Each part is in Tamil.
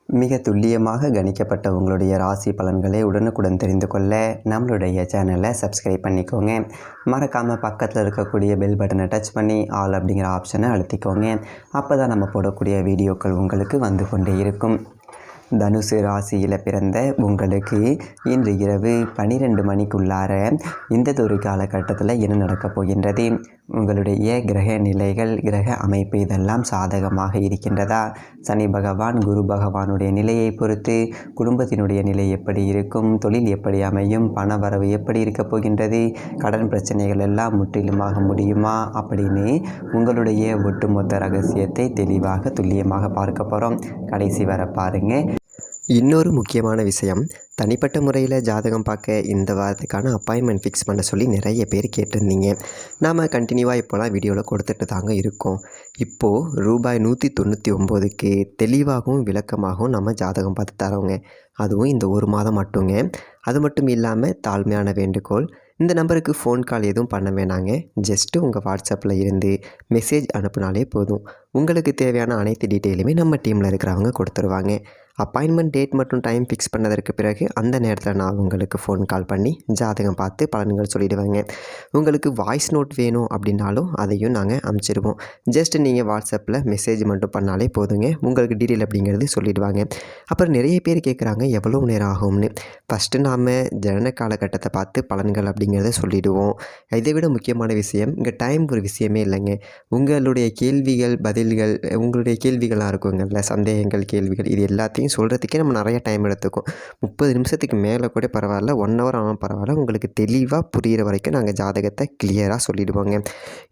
மிக துல்லியமாக கணிக்கப்பட்ட உங்களுடைய ராசி பலன்களை உடனுக்குடன் தெரிந்து கொள்ள நம்மளுடைய சேனலை சப்ஸ்கிரைப் பண்ணிக்கோங்க. மறக்காமல் பக்கத்தில் இருக்கக்கூடிய பெல் பட்டனை டச் பண்ணி ஆல் அப்படிங்கிற ஆப்ஷனை அழுத்திக்கோங்க. அப்போ தான் நம்ம போடக்கூடிய வீடியோக்கள் உங்களுக்கு வந்து கொண்டே இருக்கும். தனுசு ராசியில் பிறந்த உங்களுக்கு இன்று இரவு 12 மணிக்குள்ளார இந்ததொரு காலகட்டத்தில் என்ன நடக்கப் போகின்றது, உங்களுடைய கிரக நிலைகள் கிரக அமைப்பு இதெல்லாம் சாதகமாக இருக்கின்றதா, சனி பகவான் குரு பகவானுடைய நிலையை பொறுத்து குடும்பத்தினுடைய நிலை எப்படி இருக்கும், தொழில் எப்படி அமையும், பண வரவு எப்படி இருக்கப் போகின்றது, கடன் பிரச்சனைகள் எல்லாம் முற்றிலுமாக முடியுமா அப்படின்னு உங்களுடைய ஒட்டுமொத்த ரகசியத்தை தெளிவாக துல்லியமாக பார்க்க போகிறோம். கடைசி வர பாருங்கள். இன்னொரு முக்கியமான விஷயம், தனிப்பட்ட முறையில் ஜாதகம் பார்க்க இந்த வாரத்துக்கான அப்பாயின்மெண்ட் ஃபிக்ஸ் பண்ண சொல்லி நிறைய பேர் கேட்டிருந்தீங்க. நாம் கண்டினியூவாக இப்போலாம் வீடியோவில் கொடுத்துட்டு தாங்க இருக்கோம். இப்போது ரூபாய் 199க்கு தெளிவாகவும் விளக்கமாகவும் நம்ம ஜாதகம் பார்த்து தரோங்க. அதுவும் இந்த ஒரு மாதம் மட்டுங்க. அது மட்டும் இல்லாமல் தாழ்மையான வேண்டுகோள், இந்த நம்பருக்கு ஃபோன் கால் எதுவும் பண்ண வேணாங்க. ஜஸ்ட்டு உங்கள் வாட்ஸ்அப்பில் இருந்து மெசேஜ் அனுப்புனாலே போதும். உங்களுக்கு தேவையான அனைத்து டீட்டெயிலுமே நம்ம டீமில் இருக்கிறவங்க கொடுத்துருவாங்க. அப்பாயின்மெண்ட் டேட் மற்றும் டைம் ஃபிக்ஸ் பண்ணதற்கு பிறகு அந்த நேரத்தில் நான் உங்களுக்கு ஃபோன் கால் பண்ணி ஜாதகம் பார்த்து பலன்கள் சொல்லிவிடுவேங்க. உங்களுக்கு வாய்ஸ் நோட் வேணும் அப்படின்னாலும் அதையும் நாங்கள் அனுப்பிச்சிடுவோம். ஜஸ்ட் நீங்கள் வாட்ஸ்அப்பில் மெசேஜ் மட்டும் பண்ணாலே போதுங்க. உங்களுக்கு டீட்டெயில் அப்படிங்கிறது சொல்லிவிடுவாங்க. அப்புறம் நிறைய பேர் கேட்குறாங்க எவ்வளோ நேரம் ஆகும்னு. ஃபஸ்ட்டு நாம் ஜனன காலகட்டத்தை பார்த்து பலன்கள் அப்படிங்கிறத சொல்லிவிடுவோம். இதை விட முக்கியமான விஷயம், இங்கே டைம் ஒரு விஷயமே இல்லைங்க. உங்களுடைய கேள்விகள் பதில்கள், உங்களுடைய கேள்விகளாக இருக்குங்கள்ல, சந்தேகங்கள் கேள்விகள், இது எல்லாத்தையும் சொல்கிறதுக்கே நம்ம நிறைய டைம் எடுத்துக்கும். 30 நிமிஷத்துக்கு மேலே கூட பரவாயில்ல, 1 ஹவர் ஆனாலும் பரவாயில்ல, உங்களுக்கு தெளிவாக புரிகிற வரைக்கும் நாங்கள் ஜாதகத்தை கிளியராக சொல்லிவிடுவோங்க.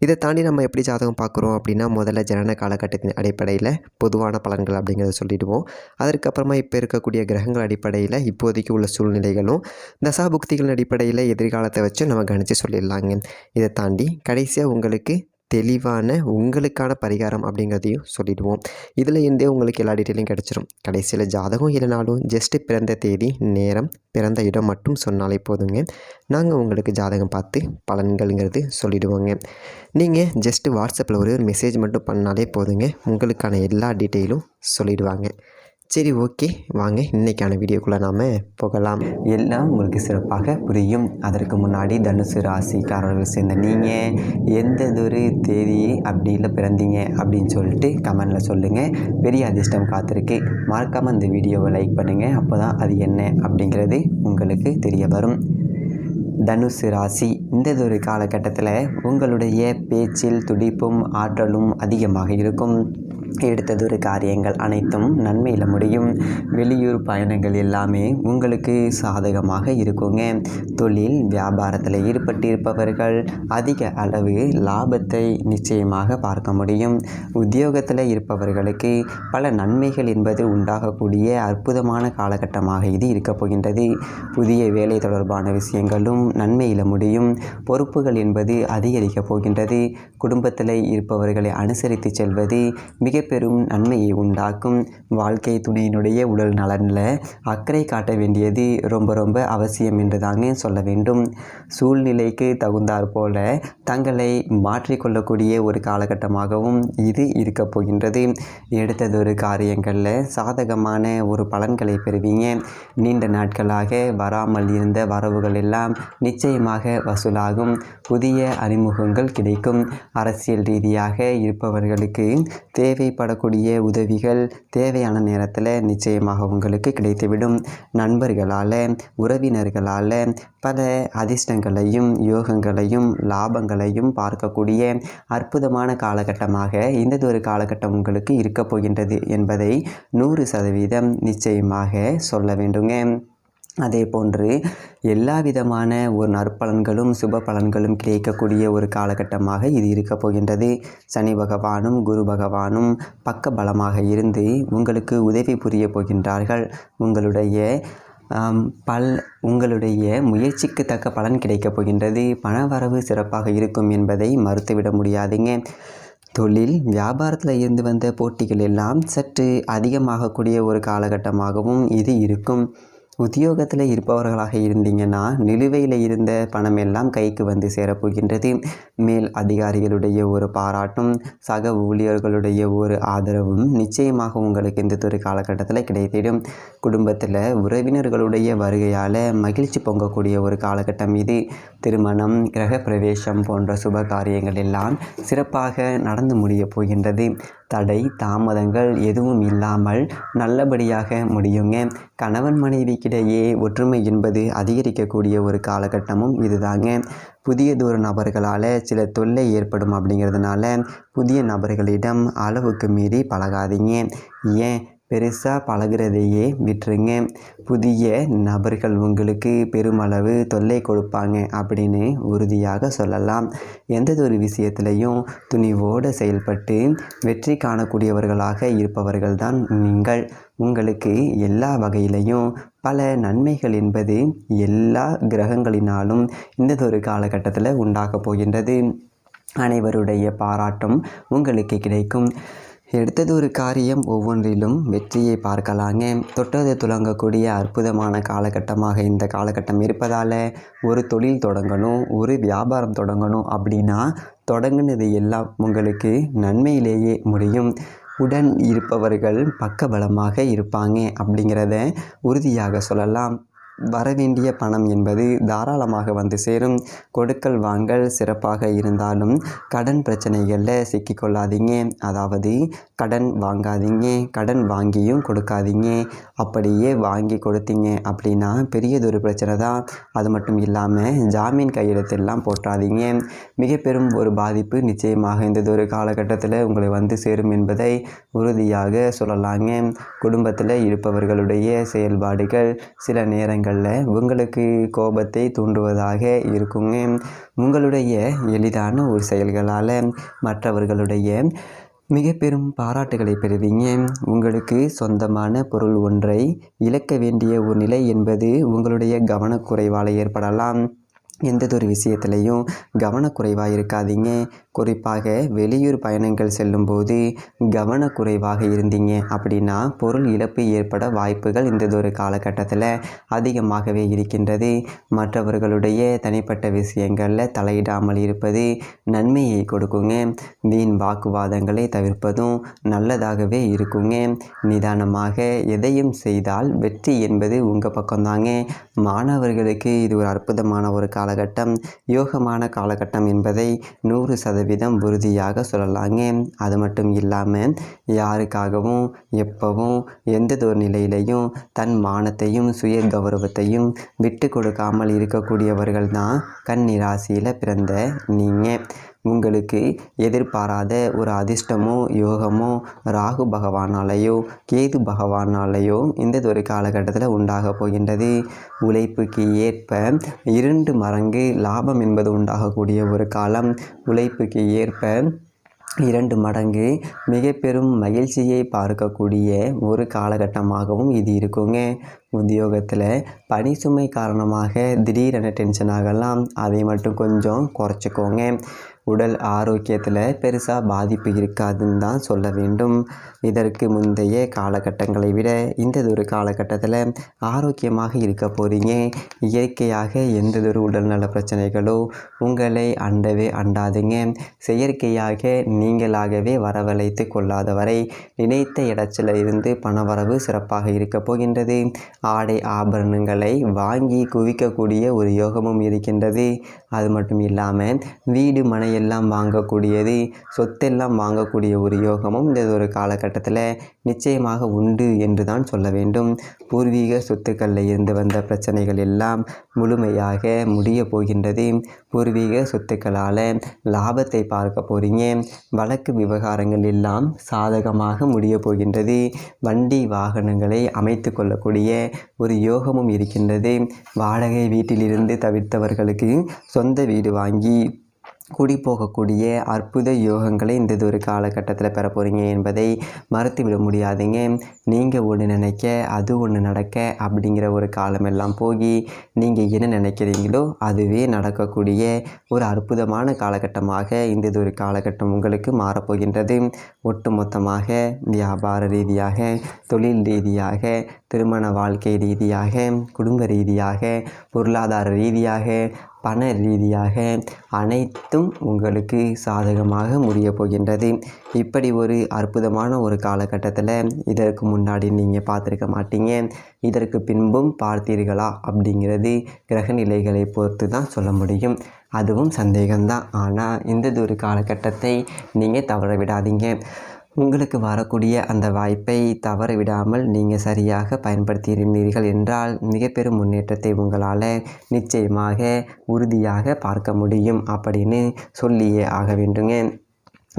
இதை தாண்டி நம்ம எப்படி ஜாதகம் பார்க்குறோம் அப்படின்னா, முதல்ல ஜனன காலகட்டத்தின் அடிப்படையில் பொதுவான பலன்கள் அப்படிங்கிறத சொல்லிவிடுவோம். அதற்கப்புறமா இப்போ இருக்கக்கூடிய கிரகங்கள் அடிப்படையில் இப்போதைக்கு உள்ள சூழ்நிலைகளும் தசாபுக்திகளின் அடிப்படையில் எதிர்காலத்தை வச்சு நம்ம கணித்து சொல்லிடலாங்க. இதை தாண்டி கடைசியாக உங்களுக்கு தெளிவான உங்களுக்கான பரிகாரம் அப்படிங்கிறதையும் சொல்லிடுவோம். இதில் இருந்தே உங்களுக்கு எல்லா டீட்டெயிலும் கிடச்சிரும். கடைசியில் ஜாதகம் இல்லைனாலும் ஜஸ்ட்டு பிறந்த தேதி நேரம் பிறந்த இடம் மட்டும் சொன்னாலே போதுங்க. நாங்கள் உங்களுக்கு ஜாதகம் பார்த்து பலன்கள்ங்கிறது சொல்லிவிடுவோங்க. நீங்கள் ஜஸ்ட்டு வாட்ஸ்அப்பில் ஒரு மெசேஜ் மட்டும் பண்ணாலே போதுங்க. உங்களுக்கான எல்லா டீட்டெயிலும் சொல்லிவிடுவாங்க. சரி, ஓகே, வாங்க இன்றைக்கான வீடியோக்குள்ளே நாம் போகலாம். எல்லாம் உங்களுக்கு சிறப்பாக புரியும். அதற்கு முன்னாடி தனுசு ராசிக்காரர்கள் சேர்ந்த நீங்கள் எந்ததொரு தேதி அப்படியில் பிறந்தீங்க அப்படின்னு சொல்லிட்டு கமெண்டில் சொல்லுங்கள். பெரிய அதிர்ஷ்டம் காத்திருக்கு. மறக்காமல் இந்த வீடியோவை லைக் பண்ணுங்கள். அப்போ தான் அது என்ன அப்படிங்கிறது உங்களுக்கு தெரிய வரும். தனுசு ராசி இந்ததொரு காலகட்டத்தில் உங்களுடைய பேச்சில் துடிப்பும் ஆற்றலும் அதிகமாக இருக்கும். எடுத்ததொரு காரியங்கள் அனைத்தும் நன்மையில் முடியும். வெளியூர் பயணங்கள் எல்லாமே உங்களுக்கு சாதகமாக இருக்குங்க. தொழில் வியாபாரத்தில் ஈடுபட்டிருப்பவர்கள் அதிக அளவு லாபத்தை நிச்சயமாக பார்க்க முடியும். உத்தியோகத்தில் இருப்பவர்களுக்கு பல நன்மைகள் என்பது உண்டாகக்கூடிய அற்புதமான காலகட்டமாக இது இருக்கப் போகின்றது. புதிய வேலை தொடர்பான விஷயங்களும் நன்மையில் முடியும். பொறுப்புகள் என்பது அதிகரிக்கப் போகின்றது. குடும்பத்தில் இருப்பவர்களை அனுசரித்து செல்வது மிக பெரும் நன்மையை உண்டாக்கும். வாழ்க்கை துணையினுடைய உடல் நலனில் அக்கறை காட்ட வேண்டியது ரொம்ப ரொம்ப அவசியம் என்று தாங்க சொல்ல வேண்டும். சூழ்நிலைக்கு தகுந்தாற் போல தங்களை மாற்றிக்கொள்ளக்கூடிய ஒரு காலகட்டமாகவும் இது இருக்கப் போகின்றது. எடுத்ததொரு காரியங்களில் சாதகமான ஒரு பலன்களை பெறுவீங்க. நீண்ட நாட்களாக வராமல் இருந்த வரவுகள் எல்லாம் நிச்சயமாக வசூலாகும். புதிய அறிமுகங்கள் கிடைக்கும். அரசியல் ரீதியாக இருப்பவர்களுக்கு தேவைப்படக்கூடிய உதவிகள் தேவையான நேரத்தில் நிச்சயமாக உங்களுக்கு கிடைத்துவிடும். நண்பர்களால் உறவினர்களால் பல அதிர்ஷ்டங்களையும் யோகங்களையும் லாபங்களையும் பார்க்கக்கூடிய அற்புதமான காலகட்டமாக இந்ததொரு காலகட்டம் உங்களுக்கு இருக்கப் போகின்றது என்பதை 100% நிச்சயமாக சொல்ல வேண்டுங்க. அதே போன்று எல்லா விதமான ஒரு நற்பலன்களும் சுப பலன்களும் கிடைக்கக்கூடிய ஒரு காலகட்டமாக இது இருக்கப் போகின்றது. சனி பகவானும் குரு பகவானும் பக்க பலமாக இருந்து உங்களுக்கு உதவி புரிய போகின்றார்கள். உங்களுடைய முயற்சிக்கு தக்க பலன் கிடைக்கப் போகின்றது. பணவரவு சிறப்பாக இருக்கும் என்பதை மறுத்துவிட முடியாதுங்க. தொழில் வியாபாரத்தில் இருந்து வந்த போட்டிகள் எல்லாம் சற்று அதிகமாகக்கூடிய ஒரு காலகட்டமாகவும் இது இருக்கும். உத்தியோகத்தில் இருப்பவர்களாக இருந்தீங்கன்னா நிலுவையில் இருந்த பணம் எல்லாம் கைக்கு வந்து சேரப்போகின்றது. மேல் அதிகாரிகளுடைய ஒரு பாராட்டும் சக ஊழியர்களுடைய ஒரு ஆதரவும் நிச்சயமாக உங்களுக்கு இந்த ஒரு காலகட்டத்தில் கிடைத்திடும். குடும்பத்தில் உறவினர்களுடைய வருகையால் மகிழ்ச்சி பொங்கக்கூடிய ஒரு காலகட்டம் இது. திருமணம், கிரக பிரவேசம் போன்ற சுப காரியங்கள் எல்லாம் சிறப்பாக நடந்து முடிய போகின்றது. தடை தாமதங்கள் எதுவும் இல்லாமல் நல்லபடியாக முடியுங்க. கணவன் மனைவிக்கிடையே ஒற்றுமை என்பது அதிகரிக்கக்கூடிய ஒரு காலகட்டமும் இதுதாங்க. புதியதொரு நபர்களால் சில தொல்லை ஏற்படும் அப்படிங்கிறதுனால புதிய நபர்களிடம் அளவுக்கு மீறி பழகாதீங்க. ஏன் பெருசாக பழகிறதையே விட்டுருங்க. புதிய நபர்கள் உங்களுக்கு பெருமளவு தொல்லை கொடுப்பாங்க அப்படின்னு உறுதியாக சொல்லலாம். எந்த ஒரு விஷயத்திலையும் துணிவோடு செயல்பட்டு வெற்றி காணக்கூடியவர்களாக இருப்பவர்கள் தான் நீங்கள். உங்களுக்கு எல்லா வகையிலையும் பல நன்மைகள் என்பது எல்லா கிரகங்களினாலும் இந்த ஒரு காலகட்டத்தில் உண்டாக போகின்றது. அனைவருடைய பாராட்டும் உங்களுக்கு கிடைக்கும். எடுத்தது ஒரு காரியம் ஒவ்வொன்றிலும் வெற்றியை பார்க்கலாங்க. தொட்டது துலங்கக்கூடிய அற்புதமான காலகட்டமாக இந்த காலகட்டம் இருப்பதால் ஒரு தொழில் தொடங்கணும், ஒரு வியாபாரம் தொடங்கணும் அப்படின்னா தொடங்கினது எல்லாம் உங்களுக்கு நன்மையிலேயே முடியும். உடன் இருப்பவர்கள் பக்கபலமாக இருப்பாங்க அப்படிங்கிறத உறுதியாக சொல்லலாம். வரவேண்டிய பணம் என்பது தாராளமாக வந்து சேரும். கொடுக்கல் வாங்கல் சிறப்பாக இருந்தாலும் கடன் பிரச்சனைகளில் சிக்கிக்கொள்ளாதீங்க. அதாவது கடன் வாங்காதீங்க, கடன் வாங்கியும் கொடுக்காதீங்க. அப்படியே வாங்கி கொடுத்தீங்க அப்படின்னா பெரியதொரு பிரச்சனை தான். அது மட்டும் இல்லாமல் ஜாமீன் கையெழுத்தெல்லாம் போட்டாதீங்க. மிக பெரும் ஒரு பாதிப்பு நிச்சயமாக இந்த ஒரு காலகட்டத்தில் உங்களை வந்து சேரும் என்பதை உறுதியாக சொல்லலாங்க. குடும்பத்தில் இருப்பவர்களுடைய செயல்பாடுகள் சில நேரங்கள் உங்களுக்கு கோபத்தை தூண்டுவதாக இருக்குங்க. உங்களுடைய எளிதான ஒரு செயல்களால் மற்றவர்களுடைய மிக பெரும் பாராட்டுகளை பெறுவீங்க. உங்களுக்கு சொந்தமான பொருள் ஒன்றை இழக்க வேண்டிய ஒரு நிலை என்பது உங்களுடைய கவனக்குறைவால் ஏற்படலாம். எந்ததொரு விஷயத்துலையும் கவனக்குறைவாக இருக்காதீங்க. குறிப்பாக வெளியூர் பயணங்கள் செல்லும்போது கவனக்குறைவாக இருந்தீங்க அப்படின்னா பொருள் இழப்பு ஏற்பட வாய்ப்புகள் இந்த காலகட்டத்தில் அதிகமாகவே இருக்கின்றது. மற்றவர்களுடைய தனிப்பட்ட விஷயங்களில் தலையிடாமல் இருப்பது நன்மையை கொடுக்குங்க. வீண் வாக்குவாதங்களை தவிர்ப்பதும் நல்லதாகவே இருக்குங்க. நிதானமாக எதையும் செய்தால் வெற்றி என்பது உங்கள் பக்கம்தாங்க. மாணவர்களுக்கு இது ஒரு அற்புதமான ஒரு காலகட்டம், யோகமான காலகட்டம் என்பதை 100% உறுதியாக சொல்லலாங்க. அது மட்டும் இல்லாமல் யாருக்காகவும் எப்பவும் எந்ததொரு நிலையிலையும் தன் மானத்தையும் சுய கௌரவத்தையும் விட்டு கொடுக்காமல் இருக்கக்கூடியவர்கள் தான் கன்னி ராசியில் பிறந்த நீங்கள். உங்களுக்கு எதிர்பாராத ஒரு அதிர்ஷ்டமோ யோகமோ ராகு பகவானாலேயோ கேது பகவானாலேயோ இந்த ஒரு காலகட்டத்தில் உண்டாக போகின்றது. உழைப்புக்கு ஏற்ப 2 மடங்கு லாபம் என்பது உண்டாகக்கூடிய ஒரு காலம். உழைப்புக்கு ஏற்ப 2 மடங்கு மிக பெரும் மகிழ்ச்சியை பார்க்கக்கூடிய ஒரு காலகட்டமாகவும் இது இருக்குங்க. உத்தியோகத்தில் பணி சுமை காரணமாக திடீரென டென்ஷன் ஆகலாம். அதை மட்டும் கொஞ்சம் குறைச்சிக்கோங்க. உடல் ஆரோக்கியத்தில் பெருசாக பாதிப்பு இருக்காதுன்னு தான் சொல்ல வேண்டும். இதற்கு முந்தைய காலகட்டங்களை விட இந்த ஒரு காலகட்டத்தில் ஆரோக்கியமாக இருக்க போகிறீங்க. இயற்கையாக எந்ததொரு உடல்நல பிரச்சனைகளோ உங்களை அண்டவே அண்டாதுங்க. செயற்கையாக நீங்களாகவே வரவழைத்து கொள்ளாத வரை நினைத்த இடத்துல இருந்து பணவரவு சிறப்பாக இருக்க போகின்றது. ஆடை ஆபரணங்களை வாங்கி குவிக்கக்கூடிய ஒரு யோகமும் இருக்கின்றது. அது மட்டும் இல்லாமல் வீடு மனையெல்லாம் வாங்கக்கூடியது, சொத்தெல்லாம் வாங்கக்கூடிய ஒரு யோகமும் இந்த ஒரு காலகட்டத்தில் நிச்சயமாக உண்டு என்று தான் சொல்ல வேண்டும். பூர்வீக சொத்துக்களில் இருந்து வந்த பிரச்சனைகள் எல்லாம் முழுமையாக முடிய போகின்றது. பூர்வீக சொத்துக்களால் லாபத்தை பார்க்க போகிறீங்க. வழக்கு விவகாரங்கள் எல்லாம் சாதகமாக முடிய போகின்றது. வண்டி வாகனங்களை அமைத்து கொள்ளக்கூடிய ஒரு யோகமும் இருக்கின்றது. வாடகை வீட்டிலிருந்து தவிர்த்தவர்களுக்கு சொந்த வீடு வாங்கி குடி போகக்கூடிய அற்புத யோகங்களை இந்த ஒரு காலகட்டத்தில் பெற போகிறீங்க என்பதை மறுத்துவிட முடியாதுங்க. நீங்கள் ஒன்று நினைக்க அது ஒன்று நடக்க அப்படிங்கிற ஒரு காலமெல்லாம் போய் நீங்கள் என்ன நினைக்கிறீங்களோ அதுவே நடக்கக்கூடிய ஒரு அற்புதமான காலகட்டமாக இந்த ஒரு காலகட்டம் உங்களுக்கு மாறப்போகின்றது. ஒட்டுமொத்தமாக வியாபார ரீதியாக, தொழில் ரீதியாக, திருமண வாழ்க்கை ரீதியாக, குடும்ப ரீதியாக, பொருளாதார ரீதியாக, பண ரீதியாக அனைத்தும் உங்களுக்கு சாதகமாக முடியப் போகின்றது. இப்படி ஒரு அற்புதமான ஒரு காலகட்டத்தில் இதற்கு முன்னாடி நீங்கள் பார்த்துருக்க மாட்டீங்க. இதற்கு பின்பும் பார்த்தீர்களா அப்படிங்கிறது கிரக நிலைகளை பொறுத்து தான் சொல்ல முடியும். அதுவும் சந்தேகம்தான். ஆனால் இந்த ஒரு காலகட்டத்தை நீங்கள் தவற விடாதீங்க. உங்களுக்கு வரக்கூடிய அந்த வாய்ப்பை தவற விடாமல் நீங்கள் சரியாக பயன்படுத்தியிருந்தீர்கள் என்றால் மிக பெரும் முன்னேற்றத்தை உங்களால் நிச்சயமாக உறுதியாக பார்க்க முடியும் அப்படின்னு சொல்லியே ஆக வேண்டுங்க.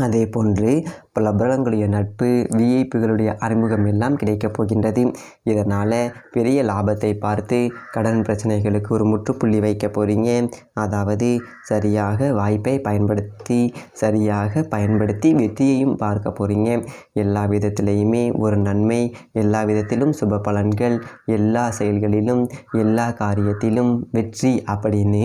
அதே போன்று பிரபலங்களுடைய நட்பு, விஐபிகளுடைய அறிமுகம் எல்லாம் கிடைக்கப் போகின்றது. இதனால் பெரிய லாபத்தை பார்த்து கடன் பிரச்சனைகளுக்கு ஒரு முற்றுப்புள்ளி வைக்க போகிறீங்க. அதாவது சரியாக வாய்ப்பை சரியாக பயன்படுத்தி வெற்றியையும் பார்க்க போகிறீங்க. எல்லா விதத்திலையுமே ஒரு நன்மை, எல்லா விதத்திலும் சுப பலன்கள், எல்லா செயல்களிலும் எல்லா காரியத்திலும் வெற்றி அப்படின்னு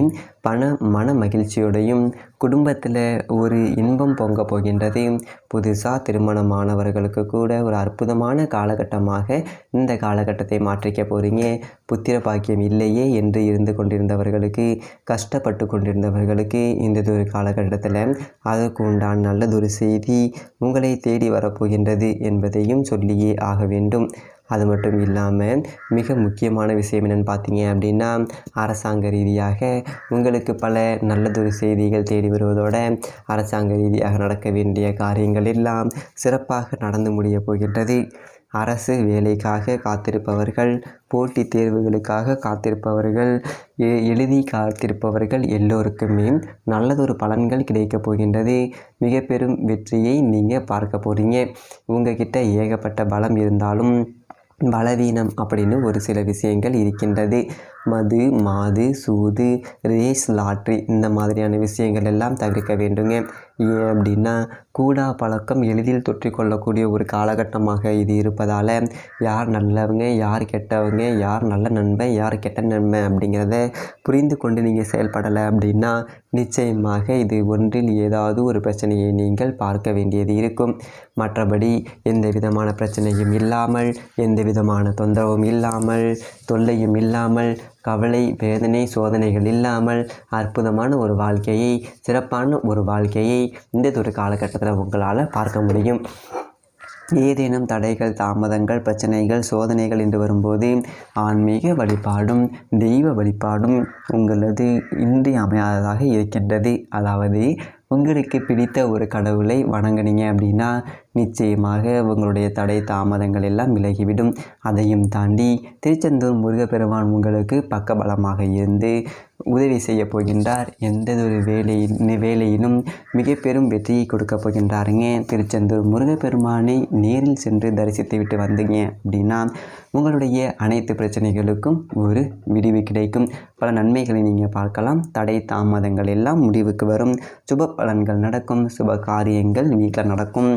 மன மகிழ்ச்சியோடையும் குடும்பத்தில் ஒரு இன்பம் பொங்க போகின்றது. புதுசாக திருமணமானவர்களுக்கு கூட ஒரு அற்புதமான காலகட்டமாக இந்த காலகட்டத்தை மாற்றிக்க போகிறீங்க. புத்திர பாக்கியம் இல்லையே என்று இருந்து கொண்டிருந்தவர்களுக்கு, கஷ்டப்பட்டு கொண்டிருந்தவர்களுக்கு இந்த ஒரு காலகட்டத்தில் அதற்கு உண்டான நல்லதொரு செய்தி உங்களை தேடி வரப்போகின்றது என்பதையும் சொல்லியே ஆக வேண்டும். அது மட்டும் இல்லாமல் மிக முக்கியமான விஷயம் என்னென்னு பார்த்தீங்க அப்படின்னா, அரசாங்க ரீதியாக உங்களுக்கு பல நல்லதொரு செய்திகள் தேடி வருவதோட அரசாங்க ரீதியாக நடக்க வேண்டிய காரியங்கள் எல்லாம் சிறப்பாக நடந்து முடிய போகின்றது. அரசு வேலைக்காக காத்திருப்பவர்கள், போட்டித் தேர்வுகளுக்காக காத்திருப்பவர்கள், எழுதி காத்திருப்பவர்கள் எல்லோருக்குமே நல்லதொரு பலன்கள் கிடைக்கப் போகின்றது. மிக பெரும் வெற்றியை நீங்கள் பார்க்க போகிறீங்க. உங்ககிட்ட ஏகப்பட்ட பலம் இருந்தாலும் பலவீனம் அப்படின்னு ஒரு சில விஷயங்கள் இருக்கின்றது. மது, மாது, சூது, ரேஸ், லாட்ரி இந்த மாதிரியான விஷயங்கள் எல்லாம் தவிர்க்க வேண்டுங்க. ஏன் அப்படின்னா கூடா பழக்கம் எளிதில் தொற்றிக்கொள்ளக்கூடிய ஒரு காலகட்டமாக இது இருப்பதால் யார் நல்லவங்க, யார் கெட்டவங்க, யார் நல்ல நண்பன், யார் கெட்ட நண்பன் அப்படிங்கிறத புரிந்து கொண்டு நீங்கள் செயல்படலை அப்படின்னா நிச்சயமாக இது ஒன்றில் ஏதாவது ஒரு பிரச்சனையை நீங்கள் பார்க்க வேண்டியது இருக்கும். மற்றபடி எந்த விதமான பிரச்சனையும் இல்லாமல், எந்த விதமான தொந்தரவும் இல்லாமல், தொல்லையும் இல்லாமல், கவலை, வேதனை, சோதனைகள் இல்லாமல் அற்புதமான ஒரு வாழ்க்கையை, சிறப்பான ஒரு வாழ்க்கையை இந்த ஒரு காலகட்டத்தில் உங்களால் பார்க்க முடியும். ஏதேனும் தடைகள், தாமதங்கள், பிரச்சனைகள், சோதனைகள் என்று வரும்போது ஆன்மீக வழிபாடும் தெய்வ வழிபாடும் உங்களது இன்றியமையாததாக இருக்கின்றது. அதாவது உங்களுக்கு பிடித்த ஒரு கடவுளை வணங்குனீங்க அப்படின்னா நிச்சயமாக உங்களுடைய தடை தாமதங்கள் எல்லாம் விலகிவிடும். அதையும் தாண்டி திருச்செந்தூர் முருகப்பெருமான் உங்களுக்கு பக்கபலமாக இருந்து உதவி செய்ய போகின்றார். எந்த ஒரு வேலையிலும் மிக பெரும் வெற்றியை கொடுக்க போகின்றாருங்க. திருச்செந்தூர் முருகப்பெருமானை நேரில் சென்று தரிசித்து விட்டு வந்தீங்க அப்படின்னா உங்களுடைய அனைத்து பிரச்சனைகளுக்கும் ஒரு விடிவு கிடைக்கும். பல நன்மைகளை நீங்கள் பார்க்கலாம். தடை தாமதங்கள் எல்லாம் முடிவுக்கு வரும். சுப பலன்கள் நடக்கும். சுப காரியங்கள் வீட்டில் நடக்கும்.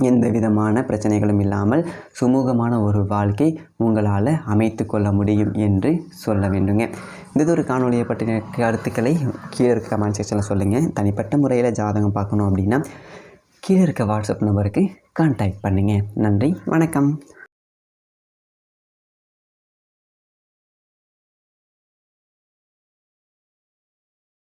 எந்த விதமான பிரச்சனைகளும் இல்லாமல் சுமூகமான ஒரு வாழ்க்கை உங்களால் அமைத்து கொள்ள முடியும் என்று சொல்ல வேண்டுங்க. இந்த ஒரு காணொலியை பற்றின கருத்துக்களை கீழே இருக்க கமெண்ட் செக்ஷனில் சொல்லுங்கள். தனிப்பட்ட முறையில் ஜாதகம் பார்க்கணும் அப்படின்னா கீழே இருக்க வாட்ஸ்அப் நம்பருக்கு கான்டாக்ட் பண்ணுங்கள். நன்றி, வணக்கம்.